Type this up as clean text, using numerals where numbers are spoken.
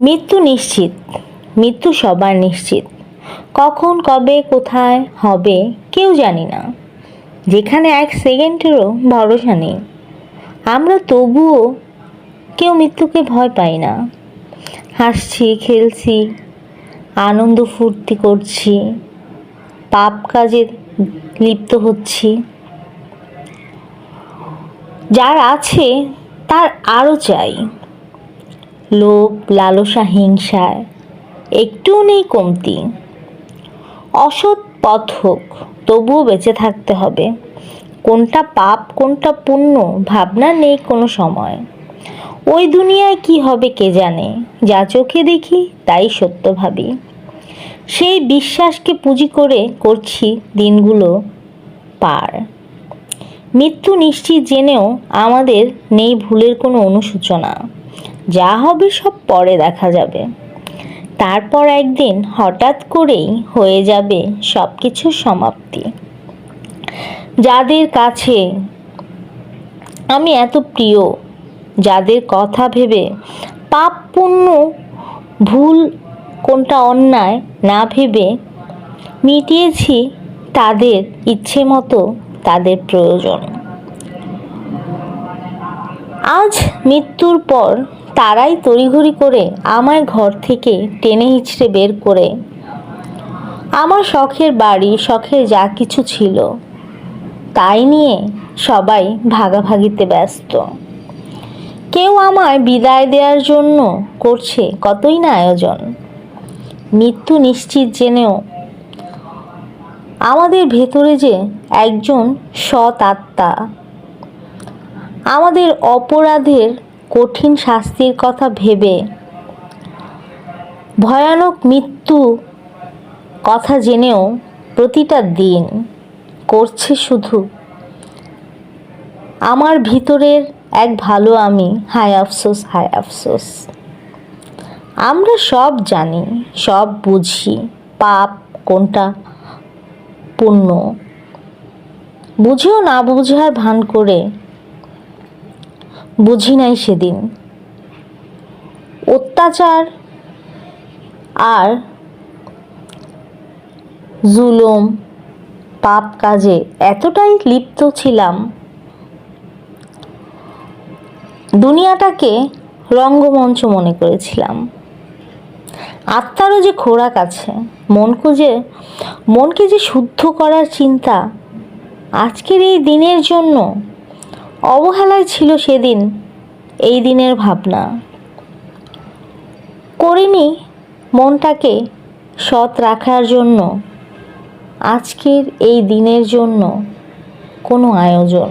মৃত্যু নিশ্চিত, মৃত্যু সবার নিশ্চিত। কখন কবে কোথায় হবে কেউ জানি না, যেখানে এক সেকেন্ডেরও ভরসা নেই। আমরা তবুও কেউ মৃত্যুকে ভয় পাই না। হাসছি, খেলছি, আনন্দ ফুর্তি করছি, পাপ কাজে লিপ্ত হচ্ছি। যার আছে তার আরও চাই। লোভ, লালসা, হিংসায় একটুও নেই কমতি। অসৎ পথ হোক, তবুও বেঁচে থাকতে হবে। কোনটা পাপ কোনটা পুণ্য ভাবনা নেই কোনো সময়। ওই দুনিয়ায় কি হবে কে জানে, যা চোখে দেখি তাই সত্য ভাবি। সেই বিশ্বাসকে পুঁজি করে করছি দিনগুলো পার। মৃত্যু নিশ্চিত জেনেও আমাদের নেই ভুলের কোনো অনুশোচনা। যা হবে সব পরে দেখা যাবে। তারপর একদিন হঠাৎ করেই হয়ে যাবে সব কিছুর সমাপ্তি। যাদের কাছে আমি এত প্রিয়, যাদের কথা ভেবে পাপ পুণ্য ভুল কোনটা অন্যায় না ভেবে মিটিয়েছি তাদের ইচ্ছে মতো তাদের প্রয়োজন। আজ মৃত্যুর পর তারাই তড়িঘড়ি করে আমায় ঘর থেকে টেনে হিঁচড়ে বের করে আমার শখের বাড়ি, শখের যা কিছু ছিল তাই নিয়ে সবাই ভাগাভাগিতে ব্যস্ত। কেউ আমায় বিদায় দেওয়ার জন্য করছে কতই না আয়োজন। মৃত্যু নিশ্চিত জেনেও আমাদের ভেতরে যে একজন সৎ আত্মা আমাদের অপরাধের কঠিন শাস্তির কথা ভেবে, ভয়ানক মৃত্যু কথা জেনেও প্রতিটা দিন করছে শুধু আমার ভিতরের এক ভালো আমি। হায় আফসোস, হায় আফসোস। আমরা সব জানি, সব বুঝি, পাপ কোনটা পুণ্য বুঝেও না বুঝার ভান করে বুঝি নাই সেদিন। অত্যাচার আর জুলুম পাপ কাজে এতটাই লিপ্ত ছিলাম, দুনিয়াটাকে রঙ্গমঞ্চ মনে করেছিলাম। আত্মারও যে খোরাক আছে, মনকে যে শুদ্ধ করার চিন্তা আজকের এই দিনের জন্য অবহেলায় ছিল সেদিন এই দিনের ভাবনা। করিনি মনটাকে সৎ রাখার জন্য আজকের এই দিনের জন্য কোনো আয়োজন।